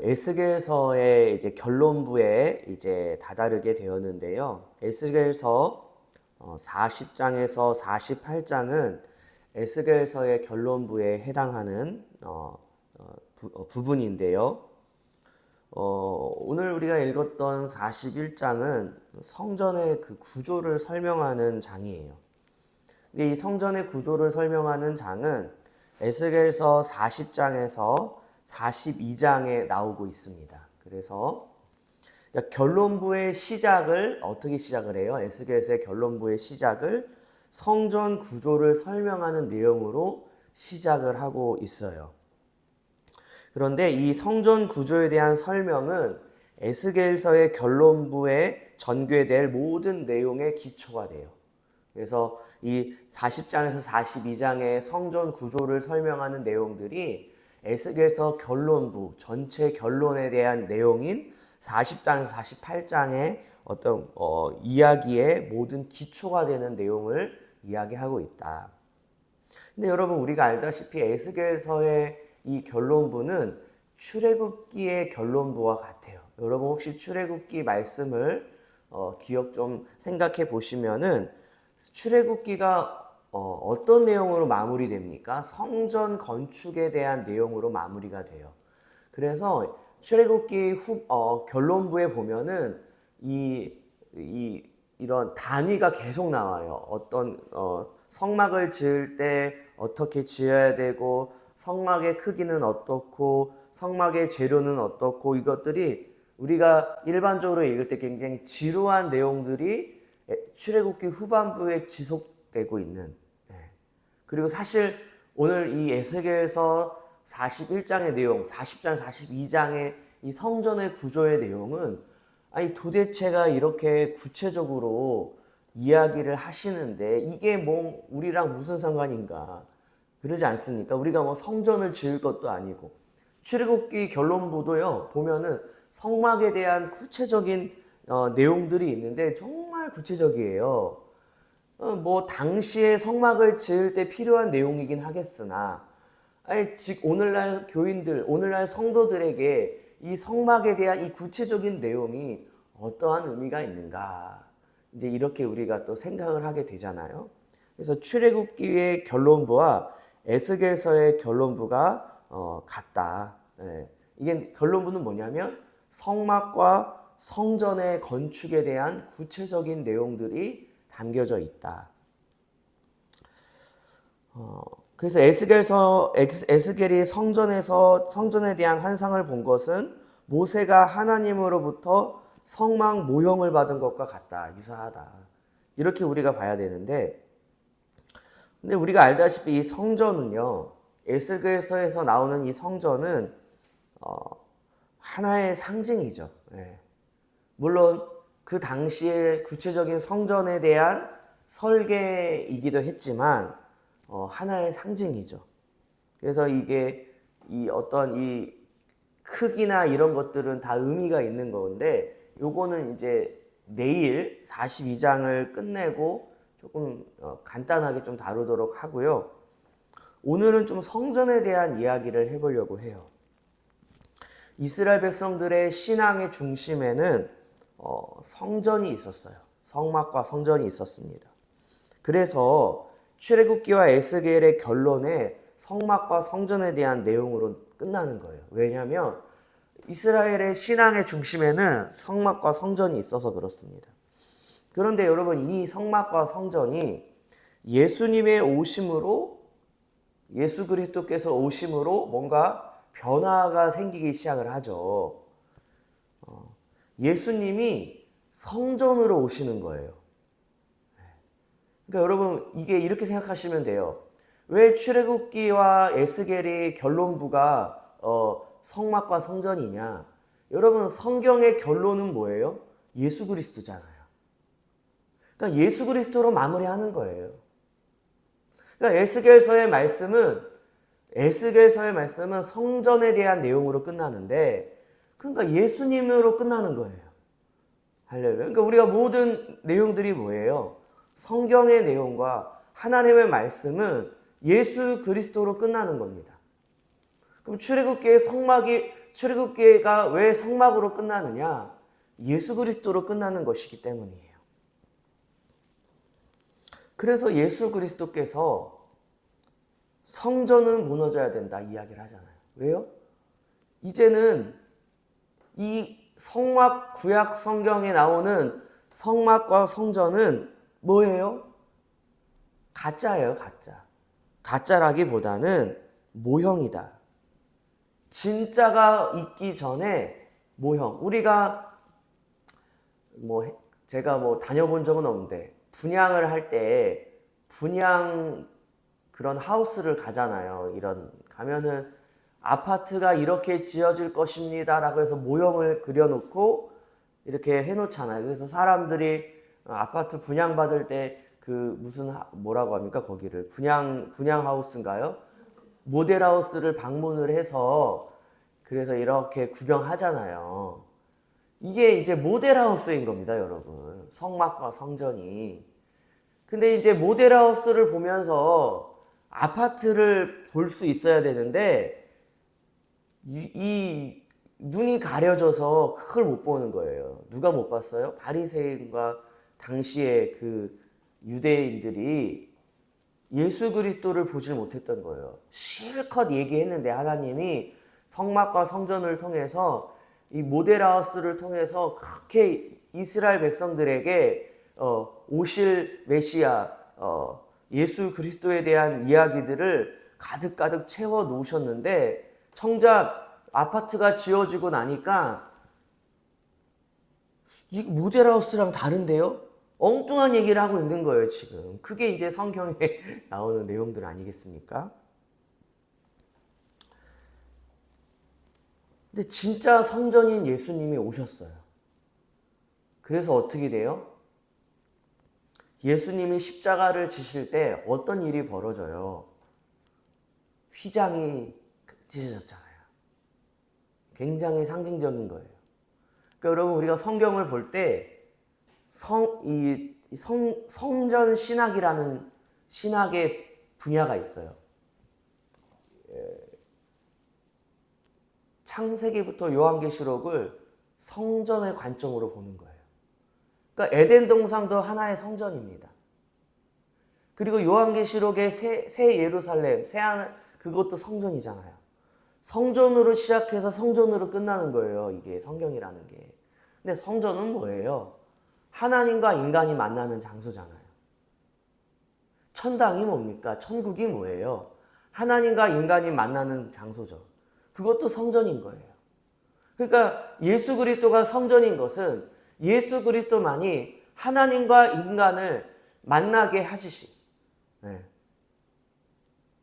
에스겔서의 이제 결론부에 이제 다다르게 되었는데요. 에스겔서 40장에서 48장은 에스겔서의 결론부에 해당하는 부분인데요. 오늘 우리가 읽었던 41장은 성전의 그 구조를 설명하는 장이에요. 근데 이 성전의 구조를 설명하는 장은 에스겔서 40장에서 42장에 나오고 있습니다. 그래서 결론부의 시작을 어떻게 시작을 해요? 에스겔서의 결론부의 시작을 성전 구조를 설명하는 내용으로 시작을 하고 있어요. 그런데 이 성전 구조에 대한 설명은 에스겔서의 결론부에 전개될 모든 내용의 기초가 돼요. 그래서 이 40장에서 42장의 성전 구조를 설명하는 내용들이 에스겔서 결론부, 전체 결론에 대한 내용인 40장에서 48장의 어떤 이야기의 모든 기초가 되는 내용을 이야기하고 있다. 근데 여러분, 우리가 알다시피 에스겔서의 이 결론부는 출애굽기의 결론부와 같아요. 여러분 혹시 출애굽기 말씀을 기억 좀 생각해 보시면은 출애굽기가 어떤 내용으로 마무리됩니까? 성전 건축에 대한 내용으로 마무리가 돼요. 그래서 출애굽기 결론부에 보면은 이런 단위가 계속 나와요. 어떤 성막을 지을 때 어떻게 지어야 되고, 성막의 크기는 어떻고, 성막의 재료는 어떻고, 이것들이 우리가 일반적으로 읽을 때 굉장히 지루한 내용들이 출애굽기 후반부에 지속되고 있는. 그리고 사실 오늘 이 에스겔서 41장의 내용, 40장, 42장의 이 성전의 구조의 내용은 아니 도대체가 이렇게 구체적으로 이야기를 하시는데 이게 뭐 우리랑 무슨 상관인가 그러지 않습니까? 우리가 뭐 성전을 지을 것도 아니고. 출애굽기 결론부도요 보면은 성막에 대한 구체적인 내용들이 있는데 정말 구체적이에요. 뭐 당시에 성막을 지을 때 필요한 내용이긴 하겠으나 아니 즉 오늘날 교인들, 오늘날 성도들에게 이 성막에 대한 이 구체적인 내용이 어떠한 의미가 있는가, 이제 이렇게 우리가 또 생각을 하게 되잖아요. 그래서 출애굽기의 결론부와 에스겔서의 결론부가 같다. 이게 결론부는 뭐냐면 성막과 성전의 건축에 대한 구체적인 내용들이 담겨져 있다. 그래서 에스겔이 성전에 대한 환상을 본 것은 모세가 하나님으로부터 성막 모형을 받은 것과 같다, 유사하다. 이렇게 우리가 봐야 되는데, 근데 우리가 알다시피 이 성전은요, 에스겔서에서 나오는 이 성전은 하나의 상징이죠. 물론 그 당시의 구체적인 성전에 대한 설계이기도 했지만 하나의 상징이죠. 그래서 이게 어떤 이 크기나 이런 것들은 다 의미가 있는 건데, 요거는 이제 내일 42장을 끝내고 조금 간단하게 좀 다루도록 하고요. 오늘은 좀 성전에 대한 이야기를 해보려고 해요. 이스라엘 백성들의 신앙의 중심에는 성전이 있었어요. 성막과 성전이 있었습니다. 그래서 출애굽기와 에스겔의 결론에 성막과 성전에 대한 내용으로 끝나는 거예요. 왜냐하면 이스라엘의 신앙의 중심에는 성막과 성전이 있어서 그렇습니다. 그런데 여러분, 이 성막과 성전이 예수님의 오심으로, 예수 그리스도께서 오심으로 뭔가 변화가 생기기 시작을 하죠. 예수님이 성전으로 오시는 거예요. 그러니까 여러분, 이게 이렇게 생각하시면 돼요. 왜 출애굽기와 에스겔의 결론부가 성막과 성전이냐? 여러분, 성경의 결론은 뭐예요? 예수 그리스도잖아요. 그러니까 예수 그리스도로 마무리하는 거예요. 그러니까 에스겔서의 말씀은 성전에 대한 내용으로 끝나는데, 그러니까 예수님으로 끝나는 거예요. 할렐루야. 그러니까 우리가 모든 내용들이 뭐예요? 성경의 내용과 하나님의 말씀은 예수 그리스도로 끝나는 겁니다. 그럼 출애굽기의 성막이 출애굽기가 왜 성막으로 끝나느냐? 예수 그리스도로 끝나는 것이기 때문이에요. 그래서 예수 그리스도께서 성전은 무너져야 된다 이야기를 하잖아요. 왜요? 이제는 이 성막 구약 성경에 나오는 성막과 성전은 뭐예요? 가짜예요, 가짜. 가짜라기보다는 모형이다. 진짜가 있기 전에 모형. 우리가 제가 다녀본 적은 없는데 분양을 할 때 분양 그런 하우스를 가잖아요. 가면은 아파트가 이렇게 지어질 것입니다 라고 해서 모형을 그려놓고 이렇게 해놓잖아요. 그래서 사람들이 아파트 분양받을 때 뭐라고 합니까? 거기를 분양 하우스인가요? 모델 하우스를 방문을 해서 그래서 이렇게 구경하잖아요. 이게 이제 모델 하우스인 겁니다, 여러분. 성막과 성전이. 근데 이제 모델 하우스를 보면서 아파트를 볼 수 있어야 되는데 이 눈이 가려져서 그걸 못 보는 거예요. 누가 못 봤어요? 바리새인과 당시의 그 유대인들이 예수 그리스도를 보질 못했던 거예요. 실컷 얘기했는데 하나님이 성막과 성전을 통해서 이 모델하우스를 통해서 그렇게 이스라엘 백성들에게 오실 메시아 예수 그리스도에 대한 이야기들을 가득가득 채워 놓으셨는데 정작 아파트가 지어지고 나니까 이 모델하우스랑 다른데요? 엉뚱한 얘기를 하고 있는 거예요, 지금. 그게 이제 성경에 나오는 내용들 아니겠습니까? 근데 진짜 성전인 예수님이 오셨어요. 그래서 어떻게 돼요? 예수님이 십자가를 지실 때 어떤 일이 벌어져요? 휘장이 찢어졌잖아요. 굉장히 상징적인 거예요. 그러니까 여러분, 우리가 성경을 볼 때 성전 신학이라는 신학의 분야가 있어요. 창세기부터 요한계시록을 성전의 관점으로 보는 거예요. 그러니까 에덴 동산도 하나의 성전입니다. 그리고 요한계시록의 새 예루살렘, 그것도 성전이잖아요. 성전으로 시작해서 성전으로 끝나는 거예요. 이게 성경이라는 게. 근데 성전은 뭐예요? 하나님과 인간이 만나는 장소잖아요. 천당이 뭡니까? 천국이 뭐예요? 하나님과 인간이 만나는 장소죠. 그것도 성전인 거예요. 그러니까 예수 그리스도가 성전인 것은 예수 그리스도만이 하나님과 인간을 만나게 하시시. 네.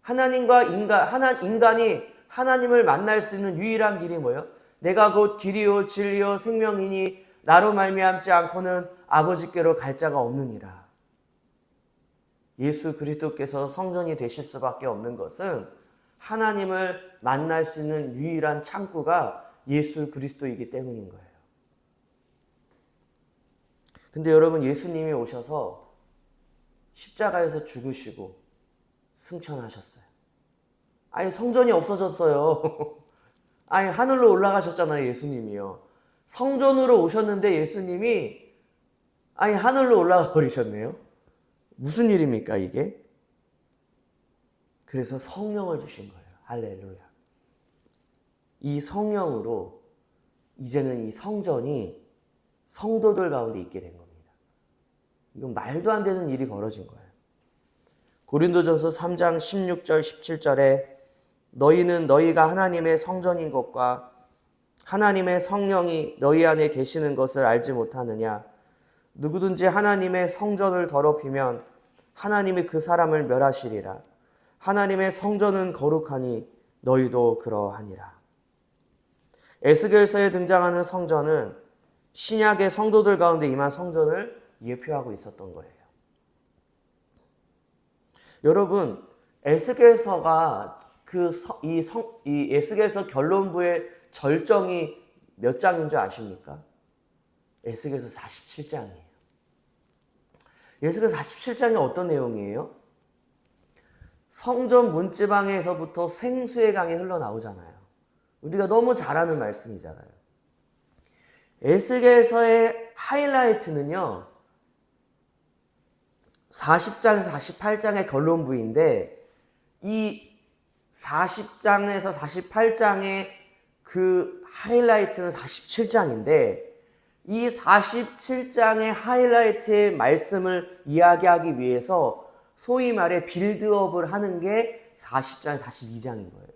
하나님과 인간이 하나님을 만날 수 있는 유일한 길이 뭐예요? 내가 곧 길이요 진리요 생명이니 나로 말미암지 않고는 아버지께로 갈 자가 없느니라. 예수 그리스도께서 성전이 되실 수밖에 없는 것은 하나님을 만날 수 있는 유일한 창구가 예수 그리스도이기 때문인 거예요. 근데 여러분, 예수님이 오셔서 십자가에서 죽으시고 승천하셨어요. 아니, 성전이 없어졌어요. 아니, 하늘로 올라가셨잖아요, 예수님이요. 성전으로 오셨는데 예수님이 하늘로 올라가 버리셨네요. 무슨 일입니까, 이게? 그래서 성령을 주신 거예요. 할렐루야. 이 성령으로 이제는 이 성전이 성도들 가운데 있게 된 겁니다. 이건 말도 안 되는 일이 벌어진 거예요. 고린도전서 3장 16절 17절에 너희는 너희가 하나님의 성전인 것과 하나님의 성령이 너희 안에 계시는 것을 알지 못하느냐? 누구든지 하나님의 성전을 더럽히면 하나님이 그 사람을 멸하시리라. 하나님의 성전은 거룩하니 너희도 그러하니라. 에스겔서에 등장하는 성전은 신약의 성도들 가운데 임한 성전을 예표하고 있었던 거예요. 여러분, 에스겔서가 이 에스겔서 결론부의 절정이 몇 장인 줄 아십니까? 에스겔서 47장이에요. 에스겔서 47장이 어떤 내용이에요? 성전 문지방에서부터 생수의 강이 흘러나오잖아요. 우리가 너무 잘 아는 말씀이잖아요. 에스겔서의 하이라이트는요, 40장에서 48장의 결론부인데, 이 40장에서 48장의 그 하이라이트는 47장인데, 이 47장의 하이라이트의 말씀을 이야기하기 위해서 소위 말해 빌드업을 하는 게 40장, 42장인 거예요.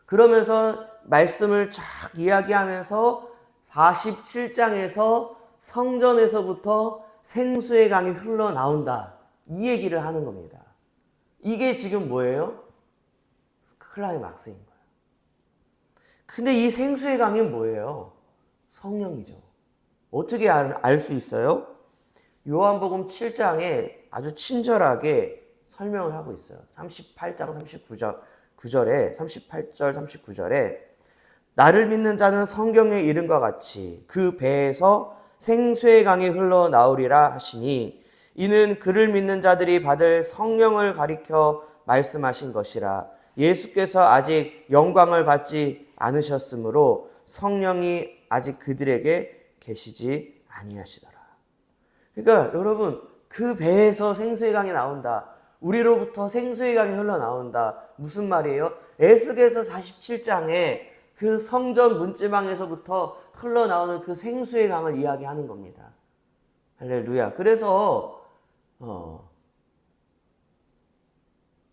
그러면서 말씀을 쫙 이야기하면서 47장에서 성전에서부터 생수의 강이 흘러나온다. 이 얘기를 하는 겁니다. 이게 지금 뭐예요? 클라이막스인 거예요. 근데 이 생수의 강이 뭐예요? 성령이죠. 어떻게 알 수 있어요? 요한복음 7장에 아주 친절하게 설명을 하고 있어요. 38장 39절에 38절 39절에 나를 믿는 자는 성경의 이름과 같이 그 배에서 생수의 강이 흘러나오리라 하시니 이는 그를 믿는 자들이 받을 성령을 가리켜 말씀하신 것이라. 예수께서 아직 영광을 받지 않으셨으므로 성령이 아직 그들에게 계시지 아니하시더라. 그러니까 여러분, 그 배에서 생수의 강이 나온다. 우리로부터 생수의 강이 흘러나온다. 무슨 말이에요? 에스겔서 47장에 그 성전 문지방에서부터 흘러나오는 그 생수의 강을 이야기하는 겁니다. 할렐루야. 그래서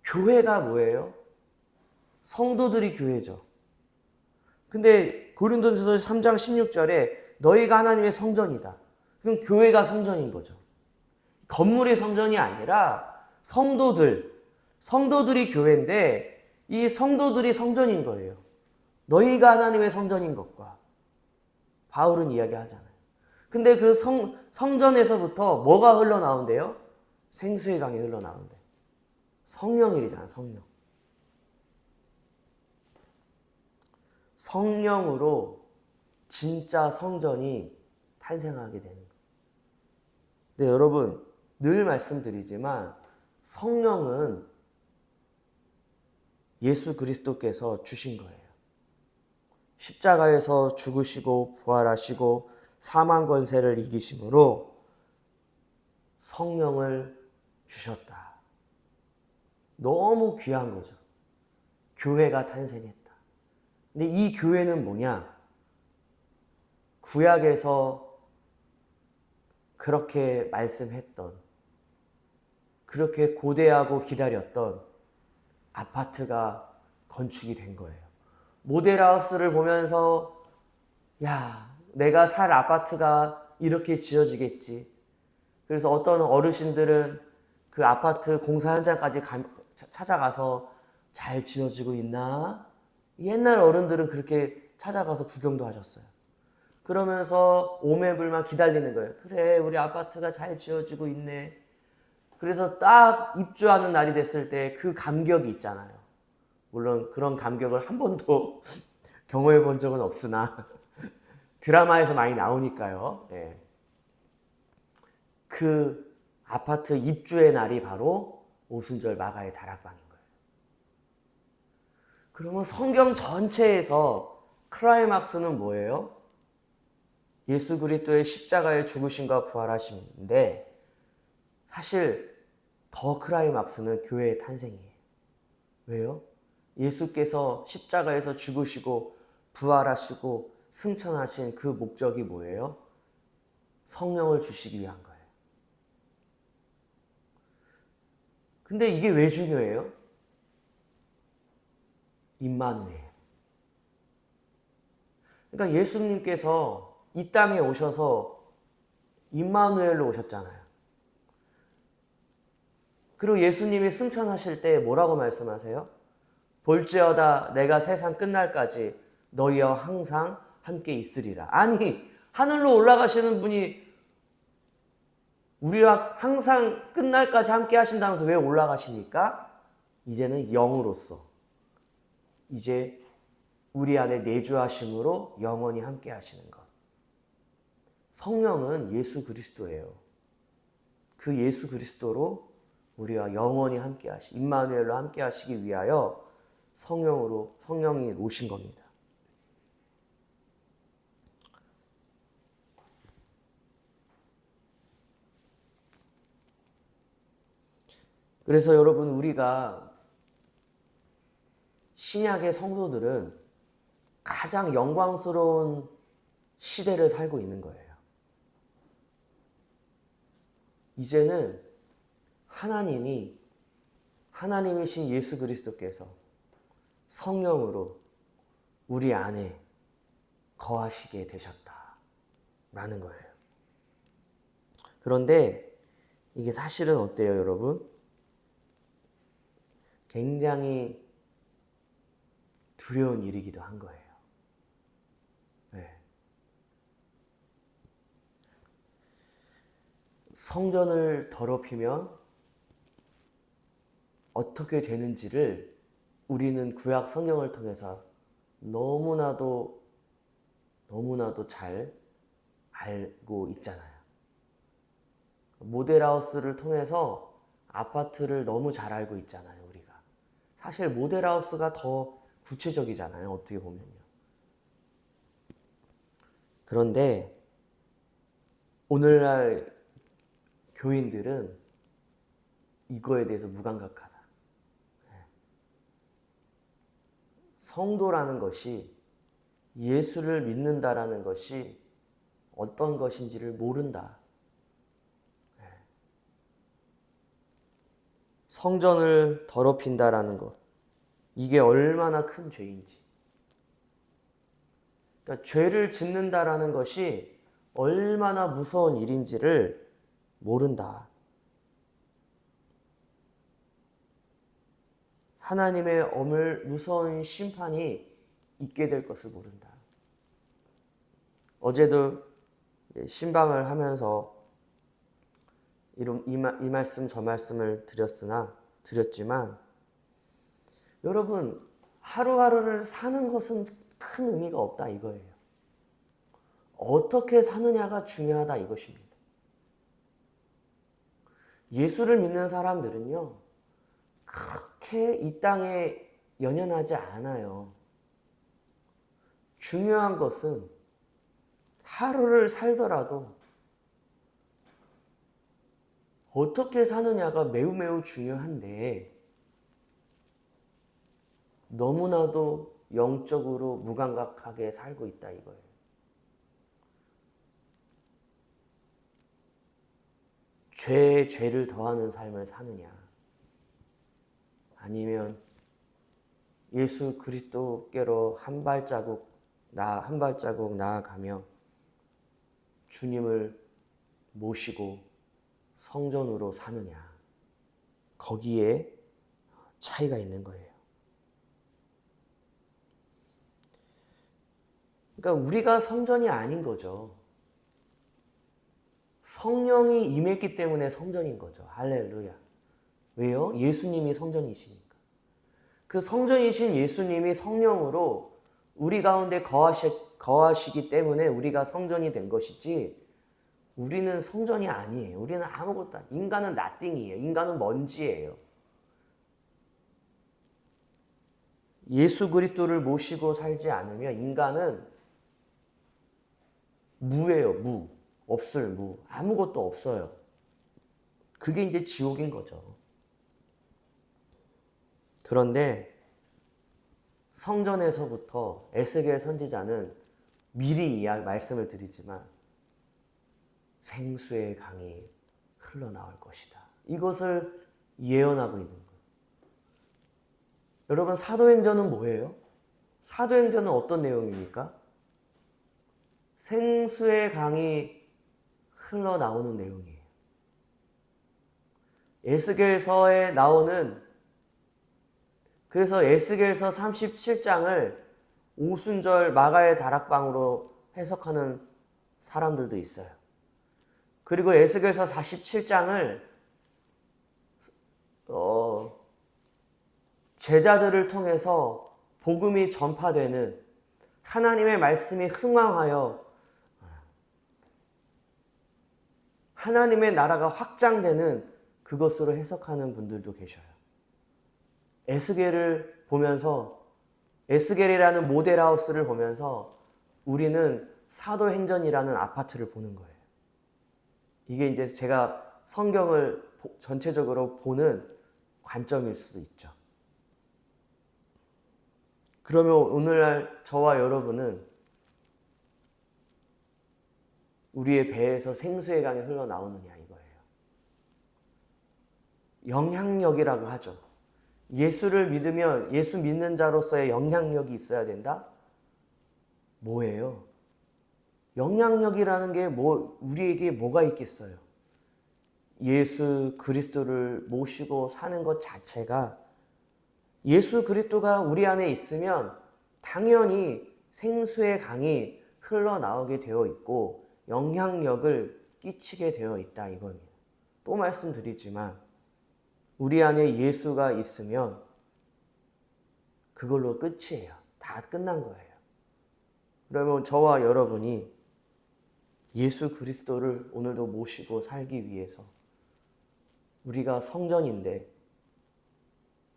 교회가 뭐예요? 성도들이 교회죠. 근데 고린도전서 3장 16절에 너희가 하나님의 성전이다. 그럼 교회가 성전인 거죠. 건물이 성전이 아니라 성도들이 교회인데 이 성도들이 성전인 거예요. 너희가 하나님의 성전인 것과 바울은 이야기하잖아요. 근데 그 성전에서부터 뭐가 흘러나온대요? 생수의 강이 흘러나온대. 성령이잖아, 성령. 성령으로 진짜 성전이 탄생하게 되는 거예요. 근데 여러분, 늘 말씀드리지만 성령은 예수 그리스도께서 주신 거예요. 십자가에서 죽으시고 부활하시고 사망 권세를 이기심으로 성령을 주셨다. 너무 귀한 거죠. 교회가 탄생했다. 근데 이 교회는 뭐냐? 구약에서 그렇게 말씀했던, 그렇게 고대하고 기다렸던 아파트가 건축이 된 거예요. 모델하우스를 보면서 야, 내가 살 아파트가 이렇게 지어지겠지. 그래서 어떤 어르신들은 그 아파트 공사 현장까지 찾아가서 잘 지어지고 있나? 옛날 어른들은 그렇게 찾아가서 구경도 하셨어요. 그러면서 오매불만 기다리는 거예요. 그래, 우리 아파트가 잘 지어지고 있네. 그래서 딱 입주하는 날이 됐을 때 그 감격이 있잖아요. 물론 그런 감격을 한 번도 경험해 본 적은 없으나 드라마에서 많이 나오니까요. 네. 그 아파트 입주의 날이 바로 오순절 마가의 다락방인 거예요. 그러면 성경 전체에서 클라이막스는 뭐예요? 예수 그리스도의 십자가의 죽으심과 부활하심인데 사실 더 클라이막스는 교회의 탄생이에요. 왜요? 예수께서 십자가에서 죽으시고 부활하시고 승천하신 그 목적이 뭐예요? 성령을 주시기 위한 거예요. 근데 이게 왜 중요해요? 임마누엘. 그러니까 예수님께서 이 땅에 오셔서 임마누엘로 오셨잖아요. 그리고 예수님이 승천하실 때 뭐라고 말씀하세요? 볼지어다 내가 세상 끝날까지 너희와 항상 함께 있으리라. 아니, 하늘로 올라가시는 분이 우리와 항상 끝날까지 함께 하신다면서 왜 올라가십니까? 이제는 영으로서 이제 우리 안에 내주하심으로 영원히 함께 하시는 것. 성령은 예수 그리스도예요. 그 예수 그리스도로 우리와 영원히 함께 임마누엘로 함께 하시기 위하여 성령이 오신 겁니다. 그래서 여러분, 우리가 신약의 성도들은 가장 영광스러운 시대를 살고 있는 거예요. 이제는 하나님이신 예수 그리스도께서 성령으로 우리 안에 거하시게 되셨다라는 거예요. 그런데 이게 사실은 어때요, 여러분? 굉장히 두려운 일이기도 한 거예요. 네. 성전을 더럽히면 어떻게 되는지를 우리는 구약 성경을 통해서 너무나도 잘 알고 있잖아요. 모델하우스를 통해서 아파트를 너무 잘 알고 있잖아요, 우리가. 사실 모델하우스가 더 구체적이잖아요, 어떻게 보면요. 그런데 오늘날 교인들은 이거에 대해서 무감각하다. 성도라는 것이, 예수를 믿는다라는 것이 어떤 것인지를 모른다. 성전을 더럽힌다라는 것, 이게 얼마나 큰 죄인지. 그러니까 죄를 짓는다라는 것이 얼마나 무서운 일인지를 모른다. 하나님의 무서운 심판이 있게 될 것을 모른다. 어제도 신방을 하면서 이 말씀 저 말씀을 드렸지만, 여러분, 하루하루를 사는 것은 큰 의미가 없다 이거예요. 어떻게 사느냐가 중요하다 이것입니다. 예수를 믿는 사람들은요, 그렇게 이 땅에 연연하지 않아요. 중요한 것은 하루를 살더라도 어떻게 사느냐가 매우 중요한데, 너무나도 영적으로 무감각하게 살고 있다 이거예요. 죄에 죄를 더하는 삶을 사느냐, 아니면 예수 그리스도께로 한 발자국 나아가며 주님을 모시고 성전으로 사느냐, 거기에 차이가 있는 거예요. 그러니까 우리가 성전이 아닌 거죠. 성령이 임했기 때문에 성전인 거죠. 할렐루야. 왜요? 예수님이 성전이시니까. 그 성전이신 예수님이 성령으로 우리 가운데 거하시기 때문에 우리가 성전이 된 것이지, 우리는 성전이 아니에요. 우리는 아무것도 아니에요. 인간은 nothing이에요. 인간은 먼지예요. 예수 그리스도를 모시고 살지 않으면 인간은 무예요, 무. 없을 무. 아무것도 없어요. 그게 이제 지옥인 거죠. 그런데 성전에서부터 에스겔 선지자는 미리 말씀을 드리지만 생수의 강이 흘러나올 것이다. 이것을 예언하고 있는 거예요. 여러분, 사도행전은 뭐예요? 사도행전은 어떤 내용입니까? 생수의 강이 흘러나오는 내용이에요. 에스겔서에 나오는, 그래서 에스겔서 37장을 오순절 마가의 다락방으로 해석하는 사람들도 있어요. 그리고 에스겔서 47장을 제자들을 통해서 복음이 전파되는, 하나님의 말씀이 흥왕하여 하나님의 나라가 확장되는 그것으로 해석하는 분들도 계셔요. 에스겔을 보면서, 에스겔이라는 모델하우스를 보면서 우리는 사도행전이라는 아파트를 보는 거예요. 이게 이제 제가 성경을 전체적으로 보는 관점일 수도 있죠. 그러면 오늘날 저와 여러분은 우리의 배에서 생수의 강이 흘러나오느냐 이거예요. 영향력이라고 하죠. 예수를 믿으면 예수 믿는 자로서의 영향력이 있어야 된다? 뭐예요? 영향력이라는 게 우리에게 뭐가 있겠어요? 예수 그리스도를 모시고 사는 것 자체가, 예수 그리스도가 우리 안에 있으면 당연히 생수의 강이 흘러나오게 되어 있고 영향력을 끼치게 되어 있다 이겁니다. 또 말씀드리지만 우리 안에 예수가 있으면 그걸로 끝이에요. 다 끝난 거예요. 그러면 저와 여러분이 예수 그리스도를 오늘도 모시고 살기 위해서, 우리가 성전인데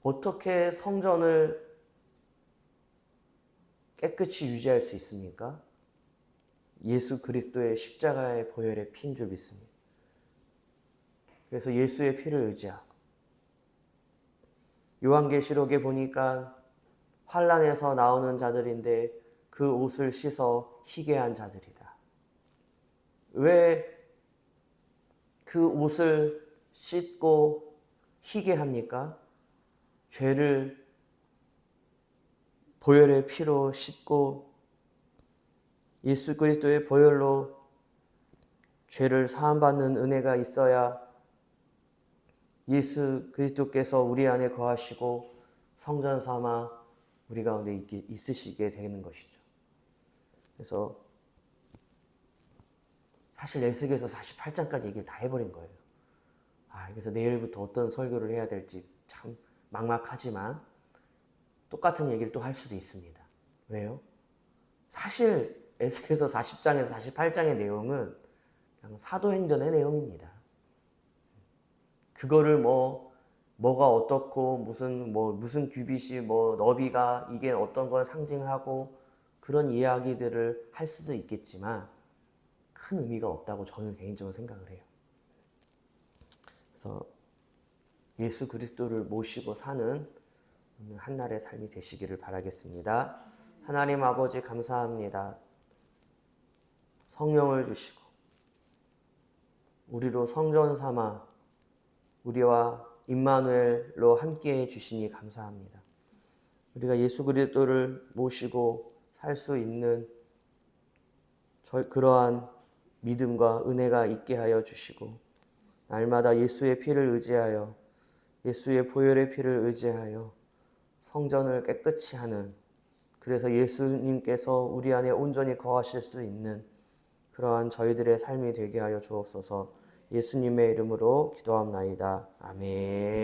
어떻게 성전을 깨끗이 유지할 수 있습니까? 예수 그리스도의 십자가의 보혈의 피인 줄 믿습니다. 그래서 예수의 피를 의지하고, 요한계시록에 보니까 환란에서 나오는 자들인데 그 옷을 씻어 희게 한 자들이다. 왜 그 옷을 씻고 희게 합니까? 죄를 보혈의 피로 씻고 예수 그리스도의 보혈로 죄를 사함받는 은혜가 있어야 예수 그리스도께서 우리 안에 거하시고 성전 삼아 우리 가운데 있으시게 되는 것이죠. 그래서 사실 에스겔서 48장까지 얘기를 다 해버린 거예요. 그래서 내일부터 어떤 설교를 해야 될지 참 막막하지만 똑같은 얘기를 또 할 수도 있습니다. 왜요? 사실 에스겔서 40장에서 48장의 내용은 그냥 사도행전의 내용입니다. 그거를 뭐가 어떻고 무슨 규빗이 너비가 이게 어떤 걸 상징하고 그런 이야기들을 할 수도 있겠지만 큰 의미가 없다고 저는 개인적으로 생각을 해요. 그래서 예수 그리스도를 모시고 사는 한날의 삶이 되시기를 바라겠습니다. 하나님 아버지 감사합니다. 성령을 주시고 우리로 성전 삼아 우리와 임마누엘로 함께해 주시니 감사합니다. 우리가 예수 그리스도를 모시고 살 수 있는 그러한 믿음과 은혜가 있게 하여 주시고, 날마다 예수의 피를 의지하여 예수의 보혈의 피를 의지하여 성전을 깨끗이 하는, 그래서 예수님께서 우리 안에 온전히 거하실 수 있는 그러한 저희들의 삶이 되게 하여 주옵소서. 예수님의 이름으로 기도합나이다. 아멘.